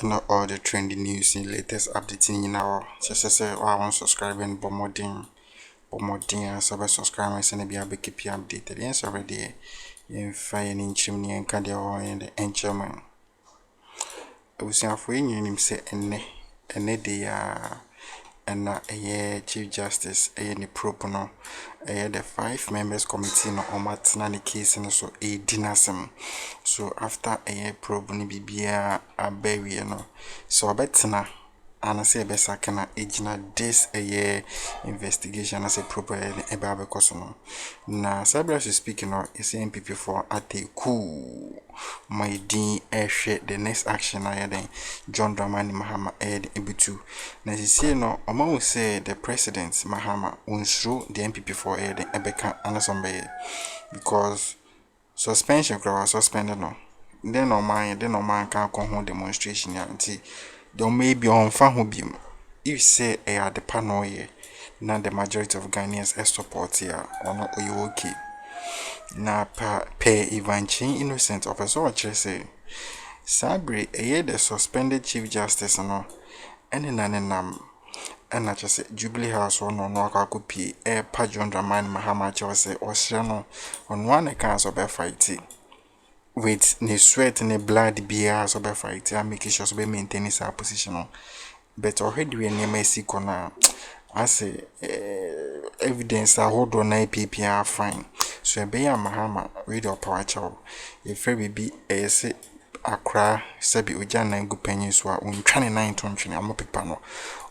Not all the trending news in latest updating in our say I want subscribing bomodin subscribers and be able to keep you updated. Yes already in fire in chimney and cardio and the enchantment. I was saying for him say and they and a year Chief Justice a ni propono the 5 members committee no omatna the case and so a dinasem. So after a year probe ni bibia a bury no so abetna and I say best I can agina this a year investigation as a proper eba bekoso na sabra speaking no is NPP for at a cool my din share the next action I then John Dramani Mahama ed ebutu na say no omo say the president Mahama unsuru the NPP for ed ebeka anasombe because suspension crowd suspended no then no man can come home demonstration until there may be on fan be if say a the panoye now the majority of Ghanaians support here or not you okay na pay Ivanchin innocent of us all say Sabri a the suspended Chief Justice no and nam and I just say Jubilee House or no kakupi a John Dramani Mahama say or Shano on one account of a fighting with ne sweat and blood beer so be fight and make sure so be maintain his position but already we name corner I say evidence I hold on NPP are fine so be a Mahama radio power chow if be a say Accra sabi ujana ngu peninsula untwane 9 tonchini amopepa no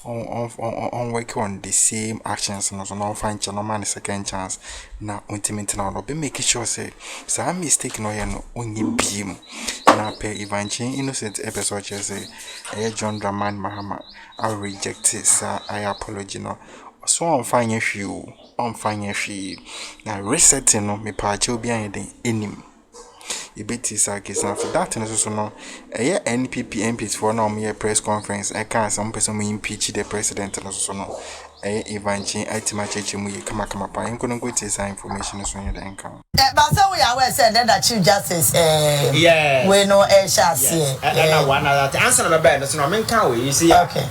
on work on the same actions no so no find channel man second chance na ultimate na no be make sure say some mistake no ye no onyi biem na pe Ivanchin innocent episode say John Dramani Mahama I reject sa I apology no so on fine hwe na resetting no me pa che obi an den enim ibeti sa case na for that so no NPP MPs for now me press conference I can some person impeach the president so no Ivanchin itima cheche mu kama pa enko go take some information so you den kan but so we are said that Chief Justice we no shas here and one other answer na be no men kan we you see okay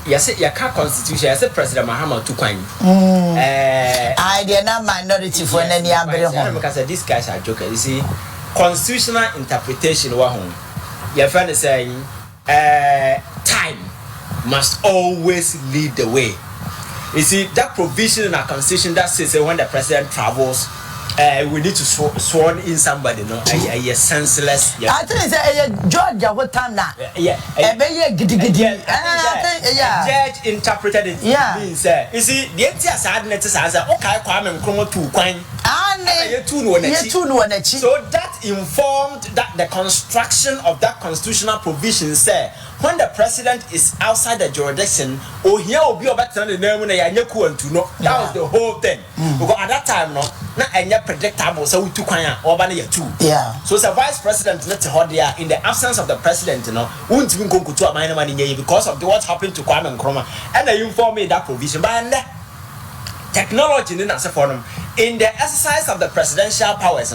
yes ya ka constitution yes President Mahama to kwan I dey na minority for any abere ho because these guys are jokers you see constitutional interpretation wa hon your friend is saying time must always lead the way. You see that provision in our constitution that says when the president travels we need to sworn in somebody no a senseless I think it's George what time na gidi judge interpreted it means you see the entire side net say okay kwame nkromo tu kwan so that informed that the construction of that constitutional provision say when the president is outside the jurisdiction here obi obetana the name na ya nyeku antu no that was the whole thing because at that time no na enya predictable so we tu kwan oba na ya tu so the vice president let hold there in the absence of the president no won't even go to amana man because of what happened to Kwame Nkrumah and they inform me that provision but technology in the exercise of the presidential powers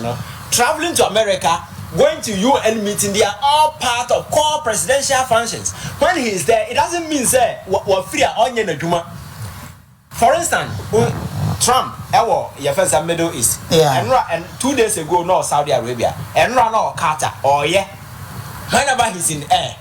traveling to America going to UN meeting they are all part of core presidential functions when he is there it doesn't mean say we free onye na dwuma for instance Trump your first Middle East and 2 days ago no Saudi Arabia and no Qatar whenever he's in air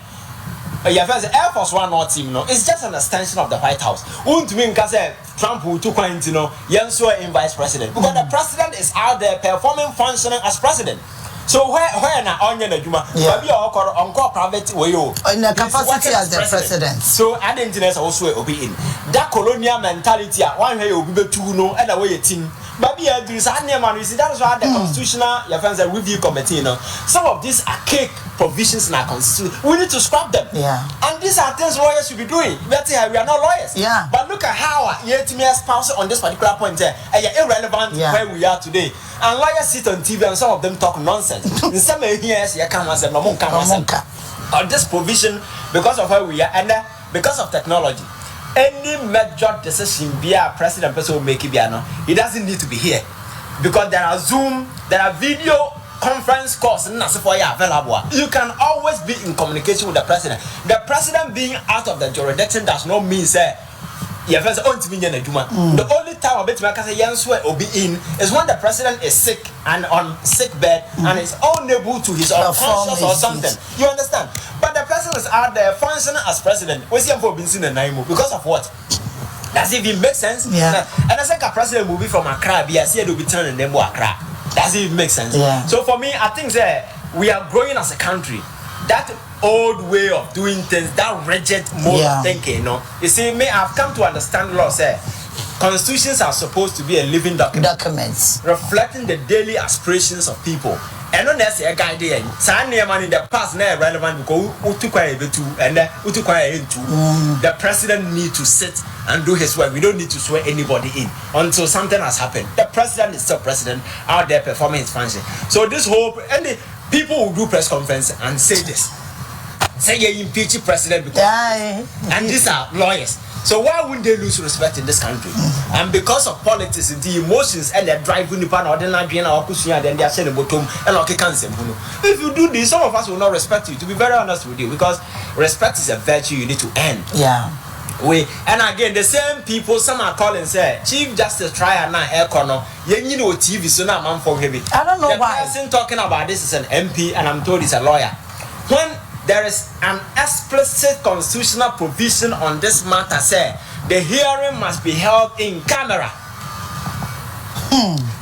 your first Air Force One or team it's just an extension of the White House won't mean say Trump will took one in vice president because the president is out there performing functioning as president. So where na onye na dwuma baby onko private way in the capacity as the president so identity also obi in that colonial mentality one way obi betu no and way team baby do say man you see that is why the constitutional review committee some of these archaic provisions in our constitution we need to scrap them and these are things lawyers should be doing but we are not lawyers but look at how yet me espouse on this particular point irrelevant where we are today and lawyers sit on TV and some of them talk nonsense in some areas you can't answer no on this provision because of where we are and because of technology any major decision be a president person will make it he doesn't need to be here because there are Zoom there are video conference calls available. You can always be in communication with the president. The president being out of the jurisdiction does not mean say the only time I bet will be in is when the president is sick and on sick bed and is unable to his unconscious or something. You understand? But the president is out there functioning as president. What's your for because of what? Does it even make sense? Yeah. And I think a president will be from Accra, be as will be turning them Accra. Does it even make sense? Yeah. So for me, I think that we are growing as a country. That old way of doing things, that rigid mode of thinking, you know. You see, I've come to understand law say constitutions are supposed to be a living documents reflecting the daily aspirations of people. And not necessarily a guide there. In the past, not relevant because the president needs to sit and do his work. We don't need to swear anybody in until something has happened. The president is still president out there performing his function. So this whole and the people will do press conference and say this. Say you impeach the president because and these are lawyers. So why wouldn't they lose respect in this country? And because of politics, the emotions and the driving the pan or then they are saying the bottom and okay cancel. If you do this, some of us will not respect you. To be very honest with you, because respect is a virtue you need to earn. Yeah. And again, the same people, some are calling say Chief Justice try and now air corner. You know TV, so now I'm for heavy. I don't know why. The person talking about this is an MP, and I'm told he's a lawyer. When there is an explicit constitutional provision on this matter, say the hearing must be held in camera.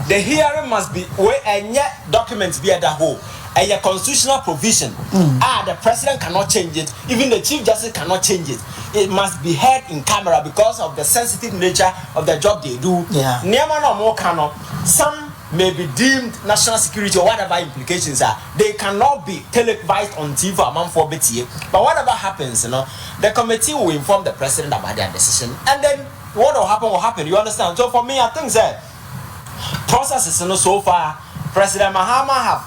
The hearing must be where and yet documents be at the whole. And your constitutional provision, the president cannot change it, even the chief justice cannot change it. It must be heard in camera because of the sensitive nature of the job they do. Yeah. Some may be deemed national security or whatever implications are. They cannot be televised on TV for a month for BTA. But whatever happens, the committee will inform the president about their decision, and then what will happen. You understand? So for me, I think that processes so far. President Mahama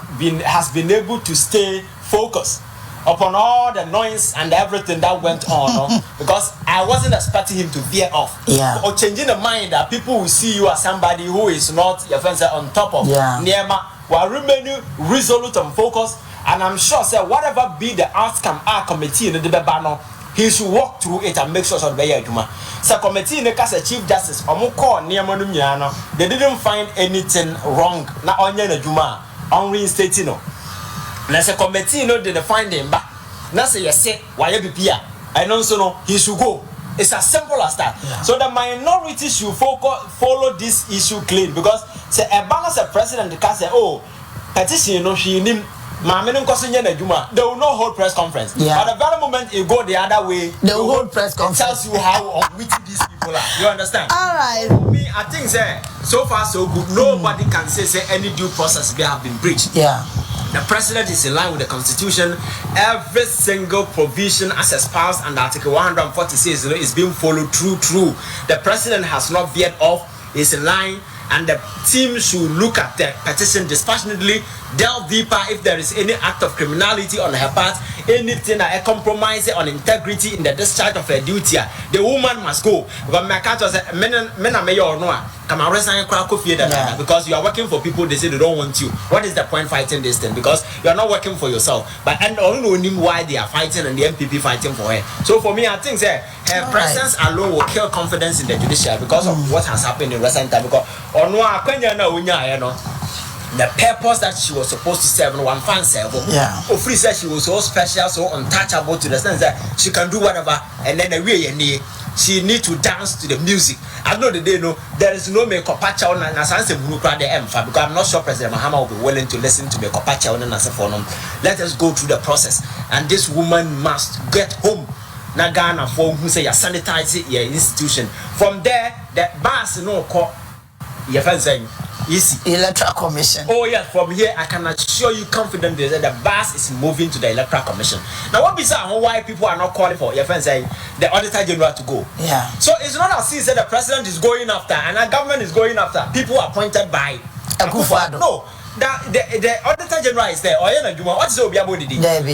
has been able to stay focused upon all the noise and everything that went on because I wasn't expecting him to veer off or changing the mind that people will see you as somebody who is not your friends on top of Niema while remaining resolute and focused. And I'm sure whatever be the outcome our committee in the Bebano, he should walk through it and make sure so the committee in the case of Chief Justice they didn't find anything wrong na onye na juma on reinstating no. Let's say committee didn't find him back. Now say yes why BPA and also no he should go. It's as simple as that. So the minority should follow this issue clean because say a balance of president can say petition she name they will not hold press conference. At the very moment you go the other way, they will hold press conference. It tells you how unwitty these people are. You understand? All right. For me, I think so far so good. Nobody can say any due process they have been breached. Yeah. The president is in line with the constitution. Every single provision as espoused under Article 146 is being followed through. The president has not veered off. Is in line. And the team should look at the petition dispassionately, delve deeper if there is any act of criminality on her part, anything that compromise on integrity in the discharge of her duty. The woman must go. But my cat was because you are working for people, they say they don't want you. What is the point fighting this thing? Because you are not working for yourself. But and only why they are fighting and the NPP fighting for her. So for me, I think her presence alone will kill confidence in the judiciary because of what has happened in recent time. Because the purpose that she was supposed to serve, no one fan serve. Ofri said she was so special, so untouchable to the sense that she can do whatever, and then she need to dance to the music. I know that they know there is no makeup patch on and because I'm not sure President Mahama will be willing to listen to makeup patch on and let us go through the process, and this woman must get home. Nagana for who say you sanitize your institution. From there, the bars call your friend saying easy electoral commission. Oh yes, from here I can assure you confidently that the bus is moving to the electoral commission. Now what bizarre why people are not calling for your friend saying the auditor general to go. So it's not as if the president is going after and the government is going after people appointed by Akufo-Addo. No. The auditor general is there. What is Obiabo?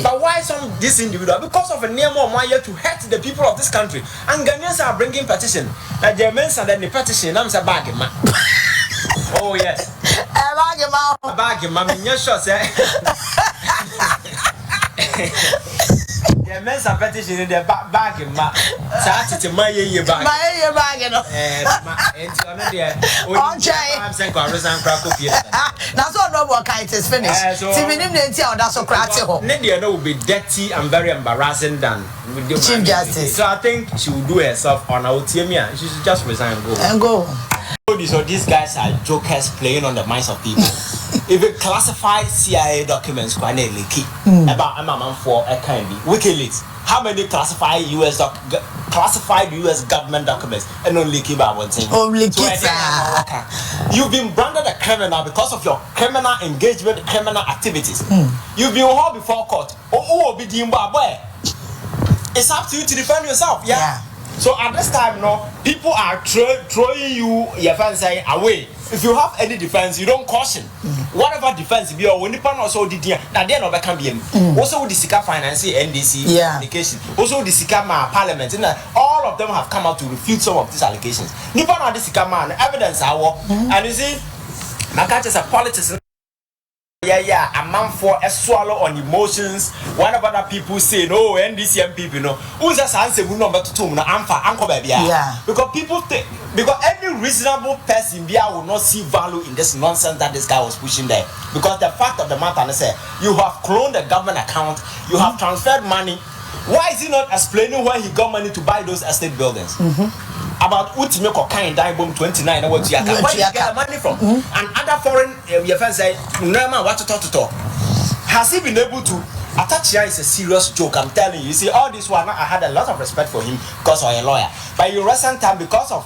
But why this individual? Because of a near more year to hurt the people of this country. And Ghanaians are bringing petition. Like the men and then the petition, I'm a bag man. Oh yes. bag ma me sure say the men's petition in the bag ma say my bag no enti ono there I'm saying kwa reason crack up here na so no work it is finished ti minim na enti oda so crack ho ne there no will be dirty and very embarrassing than with the Chief Justice. So I think she will do herself on our team and she should just resign and go. So these guys are jokers playing on the minds of people. If you classify CIA documents quite leaky about a man for a kind WikiLeaks, how many classified US government documents and no leaky about one thing? You've been branded a criminal because of your criminal engagement, criminal activities. You've been hauled before court. It's up to you to defend yourself. Yeah. So at this time, no, people are throwing you your fans saying away. If you have any defense, you don't caution. Whatever defense be or when the panel also did that they no can be. Also the Sika Finance NDC allegation. Also the Sika Parliament. And all of them have come out to refute some of these allegations. Nipa na the Sika man evidence and you see, my catch is a politician. Yeah, a man for a swallow on emotions. Whatever other people say, no, NDC NPP, no. Who's a answer? We know better to uncle baby. Yeah. Because people think, because any reasonable person will not see value in this nonsense that this guy was pushing there. Because the fact of the matter is, you have cloned the government account, you have transferred money. Why is he not explaining where he got money to buy those estate buildings? About Utimeko kind die bomb 29 or what you where you get the money from? And other foreign your friends say, Nama, what to talk. Has he been able to attach here is a serious joke? I'm telling you. You see, all this one, I had a lot of respect for him because of a lawyer. But in recent time, because of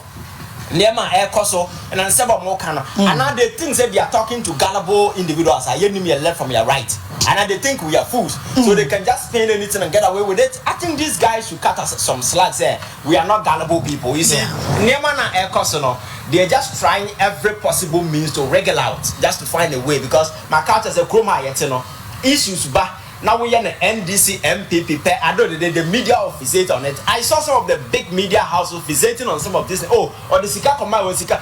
Nema Air Koso and Anseba Mokana, and now they think that they are talking to gullible individuals. I hear me left from your right. And now they think we are fools. So they can just spend anything and get away with it. I think these guys should cut us some slack there. We are not gullible people. You see, Nema and Air Koso, they're just trying every possible means to wriggle out, just to find a way. Because my culture is a Akroma issues back. Now we are the NDC, NPP, I don't know the media officiate on it. I saw some of the big media houses officiating on some of this. Oh, or the Sika Koma or Sika.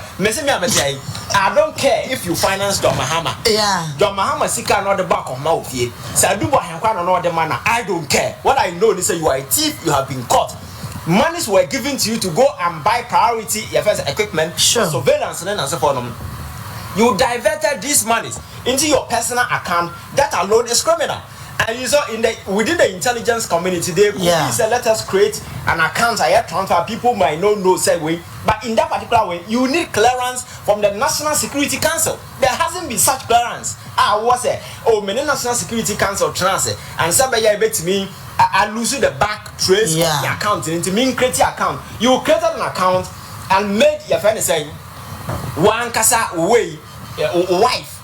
I don't care if you finance Don Mahama. Yeah. Don Mahama Sika not the back of mouth here. So I do what I know the manner. I don't care. What I know is that you are a thief, you have been caught. Monies were given to you to go and buy priority equipment, surveillance, and so forth. You diverted these monies into your personal account. That alone is criminal. And you saw within the intelligence community, they say let us create an account. I have transfer. People might not know say way, but in that particular way, you need clearance from the National Security Council. There hasn't been such clearance. Was it? Oh, many National Security Council transfer and somebody bet me. I lose the back trace of the account into me create your account. You created an account and made your friend say one kasa way wife.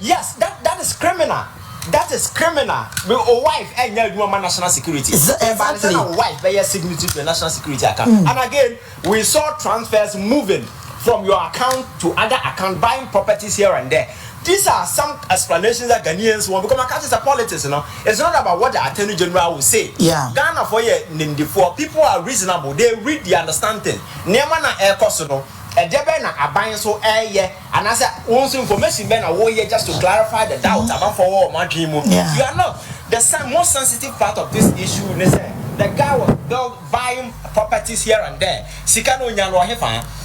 Yes, that is criminal. That is criminal. A wife and national security. Exactly. A wife by your signature to a national security account. And again, we saw transfers moving from your account to other account, buying properties here and there. These are some explanations that Ghanaians want because my country is a politics, you know. It's not about what the Attorney General will say. Yeah. Ghana for people are reasonable. They read the understanding. Niamana air cost, you know. A debena a buying so and I said once information ben a warrior just to clarify the doubt about for my dream. You are not the most sensitive part of this issue. The guy was buying properties here and there. Sikano Nyano Hefa.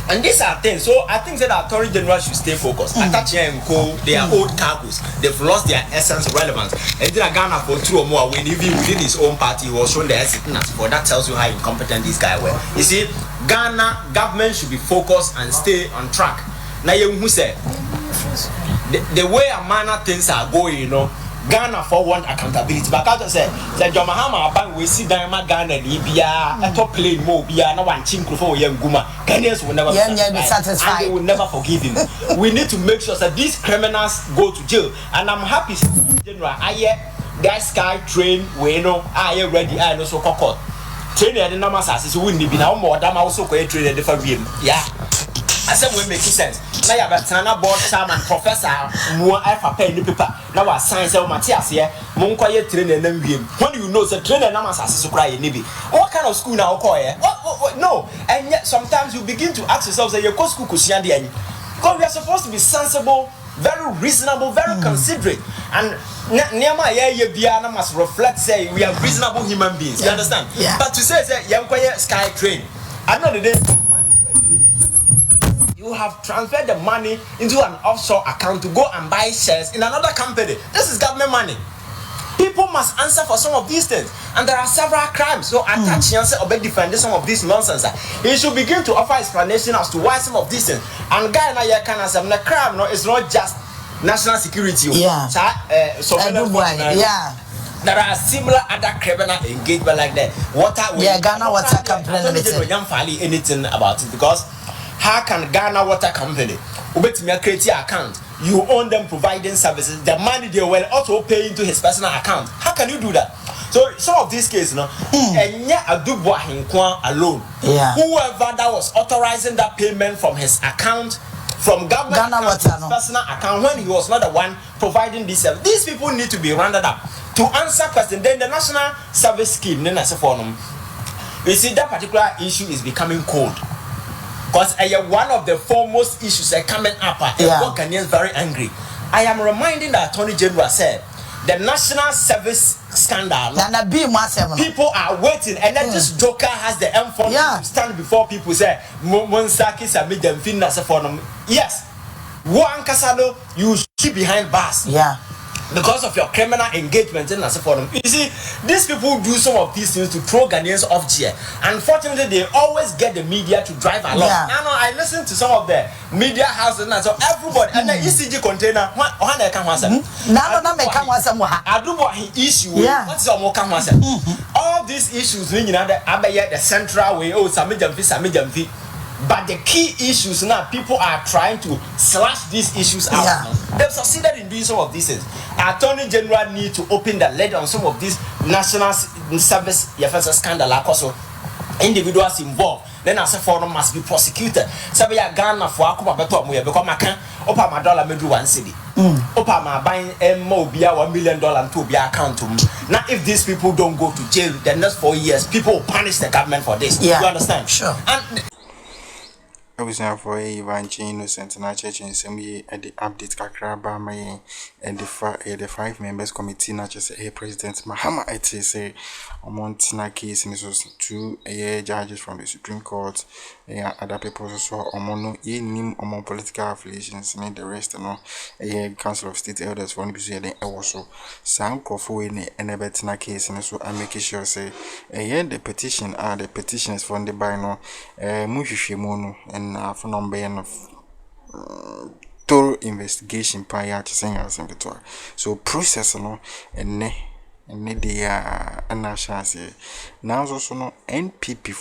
And these are things. So I think that the Attorney General should stay focused. They are old cargoes. They've lost their essence, relevance. And then Ghana for 2 or more when even within his own party he was shown the hesitance. But that tells you how incompetent this guy were. You see, Ghana government should be focused and stay on track. Now you who said the way a manner things are going, you know. Ghana for one accountability. But I say, John Mahama, bang we see Diamond Ghana, Libya, a top plane, Mobia, no one chink for young Guma. Kenyans will never be satisfied. And they will never forgive him. We need to make sure that these criminals go to jail. And I'm happy, General. I hear that sky train, we know, I hear ready, I know so called. Training at the numbers as we need to be now more than also create a different game. Yeah. I said we make sense. Now you have a board chairman, professor, more alpha pen paper. Now our science of Matthias here, Monkoye training them game. When you know the trainer numbers as to cry in Nibi. What kind of school now call here? No, and yet sometimes you begin to ask yourself that your school could see the Because we are supposed to be sensible, very reasonable, very considerate. And Niama Biana must reflect, say, we are reasonable human beings. You understand? Yeah. But to say, Yankoya Sky Train, I know the day you have transferred the money into an offshore account to go and buy shares in another company. This is government money. People must answer for some of these things, and there are several crimes. So attach or defend some of this nonsense. He should begin to offer explanation as to why some of these things. And guy na ya can answer. The crime no is not just national security. Yeah. So yeah. There are similar other criminal engagement like that. Ghana Water Company Limited. Anything about it, because how can Ghana Water Company create an account? You own them providing services. The money they will also pay into his personal account. How can you do that? So some of these cases, and yet alone. Yeah. Whoever that was authorizing that payment from his account, from government account to his personal account, when he was not the one providing this service, these people need to be rounded up to answer questions. Then the national service scheme, then as a forum, you see that particular issue is becoming cold. Because one of the foremost issues are coming up. Ghanaians very angry. I am reminding the Attorney General said the national service scandal. People are waiting, and then this joker has the M4 to stand before people say, "Monsaki submit them finance for them." Yes, one Casado, you keep behind bars. Yeah. Because of your criminal engagement in forum. You see, these people do some of these things to throw Ghanaians off gear. Unfortunately, they always get the media to drive along. Yeah. Now, I listen to some of the media houses and so everybody and the ECG container. Issue. What's all these issues, the central way. Oh, Samijamfi. But the key issues now, people are trying to slash these issues out. Yeah. They've succeeded in doing some of these things. Attorney General need to open the lid on some of these national service scandal. Also, individuals involved. Then as a forum must be prosecuted. So we are Ghana for Akroma beto mo because I can opa my dollar medu 1 cedi. Opa my buying MOBia $1 million to be account. Now if these people don't go to jail the next 4 years, people will punish the government for this. Yeah. You understand? Sure. And I was now for a Innocent and church in some year at the update Kakraba May and the 5 members committee, not just a President Mahama. I say, Montina case, and this was 2 judges from the Supreme Court, other people also, Omono, nim among political affiliations, and the rest, a Council of State Elders for NPP, also. Sam Crawford and a better case, and so I'm making sure say, the petition are the petitions from the Bino, Mushimono, and for number of thorough investigation prior to saying as so process and they are national now also no NPP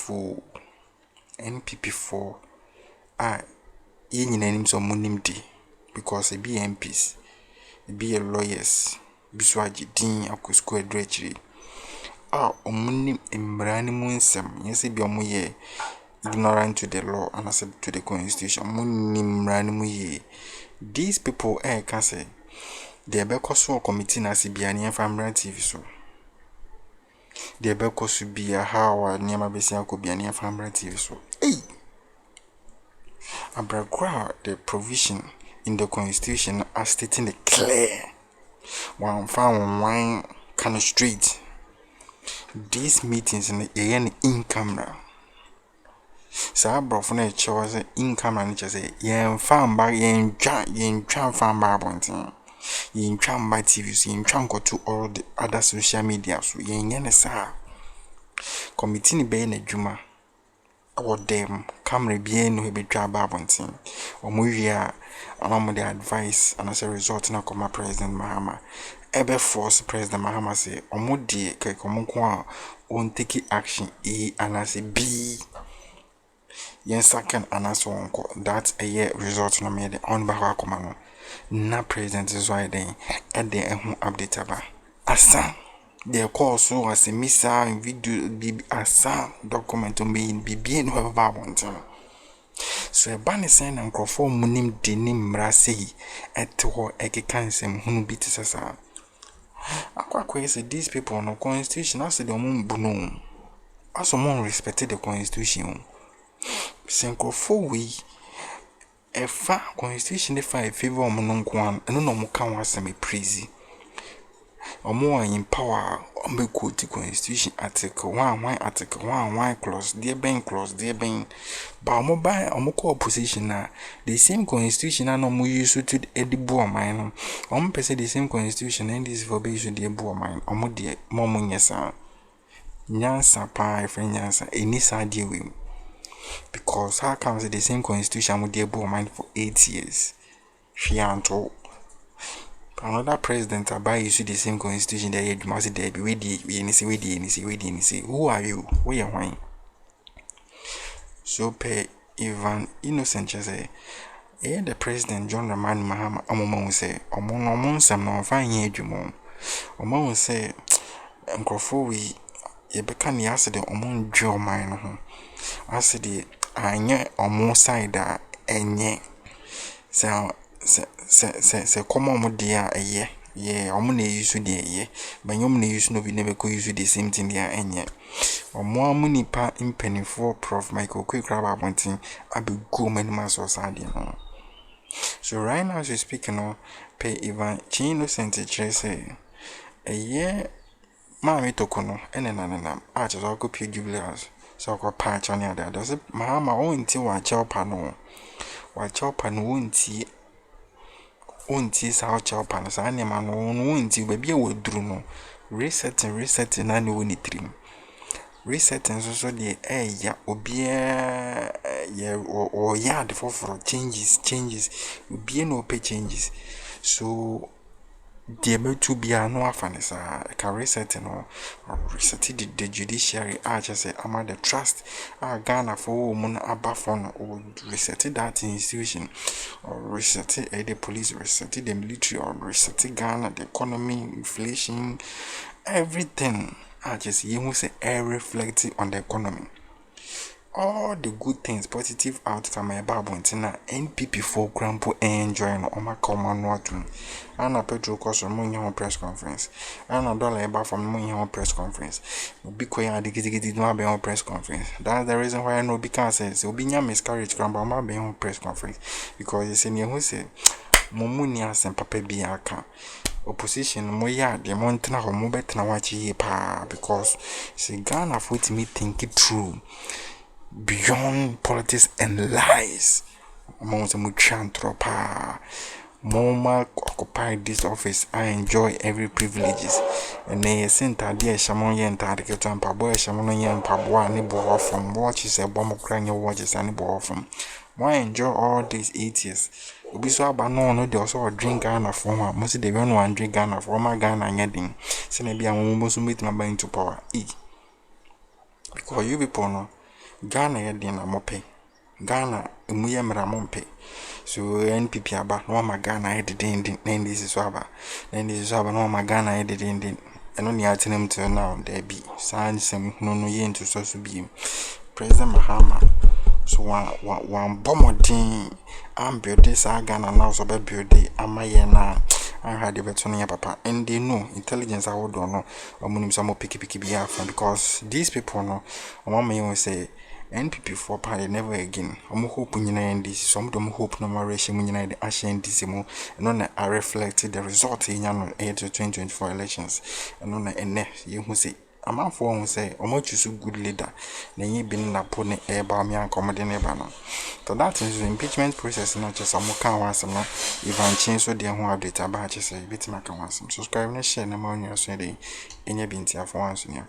for yin names of monimdi because it be MPs, it be lawyers, biswaji din akusku edrechi omunim imbrani munsem yes be omoye ignorant to the law and accept to the constitution. These people can say they be so committee na CBN family TV so they be so be a how near besia could be an family TV so abragwa the provision in the constitution as stating it clear one found one kind of street these meetings in camera. So bro na chose income and just say yen farm bag yen tran farm bar bontin yen tran by TVs yen tran go to all the other social media so yen sa committee ni be na dwuma or them camera bien no be twa bar bontin omuwia anam the advice and as a result na come President Mahama ebe force President Mahama say omudi ke komunko on take action e and as b yen second anaso onko that a year result no made on back Akroma na president is why then and the update aba asa the call so as a missile video bb asa document me bb no baba want so e ban sen na nkrofo munim denim mrase eto ekekansem hunu bitisasa akwa say these people no constitution as the mumbuno as someone respected the constitution Senkofo we fa constitution ne fa favor omo no nko an eno no mo ka ho asem Prez omo in power omo quote constitution article 1 article 1 clause there ben ba omo ba omo ko opposition na the same constitution na no mo use to edibu oman no omo pese the same constitution and this for be use the edibu oman omo de momo nyesa nyansa pa ife nyansa eni sa de we because how comes the same constitution mo de edibu oman for 8 years fianto another president about use the same constitution that you must there be we say who are you where you wine so pay even innocent say the president John Ramani Mahama omo say omo nsam no fanye adwumo omo say nkrofo we ye beka ne asede omo ndwo man no ho asede anye omo side a enye se come on dia eye ye omo na use de eye banyom na use no bi na be ko use the same thing dia enye omo amunipa impenifo prof Michael Kwekra Babontin abegu manima so sade no so right now as we speak no pay even innocent say eye mama tokono enenanam a che so ko pie jubilance so ko patch on ada does Mahama wonti wa chelpa no wonti sa chelpa no sa nema no wonti ba bia woduru no reset na ne woni trim resetting so de ya obia ye o yard for changes obia no pay changes so the to be no afanisa can reset no reset the judiciary just say am the trust Ghana for woman abafon or reset that institution or reset the police reset the military or reset Ghana the economy inflation everything just you say reflect on the economy all the good things positive outcome about NPP for grandpa enjoy no Akroma no atum ana petrol cost mo nya press conference ana dollar eba from mo nya press conference obi koya digidigi no be on press conference that's the reason why no be can say obi nya miscarriage grandpa ma be on press conference because you say ne who say momuni asem papa bi aka opposition mo ya de mo ntena ho mo betena wachi pa because say Ghana for to me think it through beyond politics and lies. Monsa muchantropa. Moma occupy this office. I enjoy every privileges. And they sent a dear Shamon yen target and Pabo Shamon yen Pabwa nibble from watches a bomb of crying your watches and nibble from. Why enjoy all these 8 years? Ubi so abano no de also drink Ghana from her. Most they run one drink Ghana from my Ghana yeding. Senabi and almost meet my buying to power. Because you people know Ghana yedi na mope Ghana emuye mra mompe so NPP aba no ma Ghana yedi din ndisi so aba no ma Ghana yedi din eno ni atenem to now there be san sem no ye into so bi President Mahama so one bomodin am build this Ghana now so be build amaye na I had the better papa and they know intelligence I would don't know omunim some picky be because these people know mama you say NPP for party never again. I'm hoping in this. Some don't hope no more ratio in the Asian Disimo and on I reflected the result in 2024 elections. And on the next you who say, a man for say, or much is a good leader. Then you been a pony air by me and commodity banner. So that is the impeachment process, not just a mocha was no even change so dear who have data batches a bit macawassam. Subscribe and share no more news in your bintia for once in your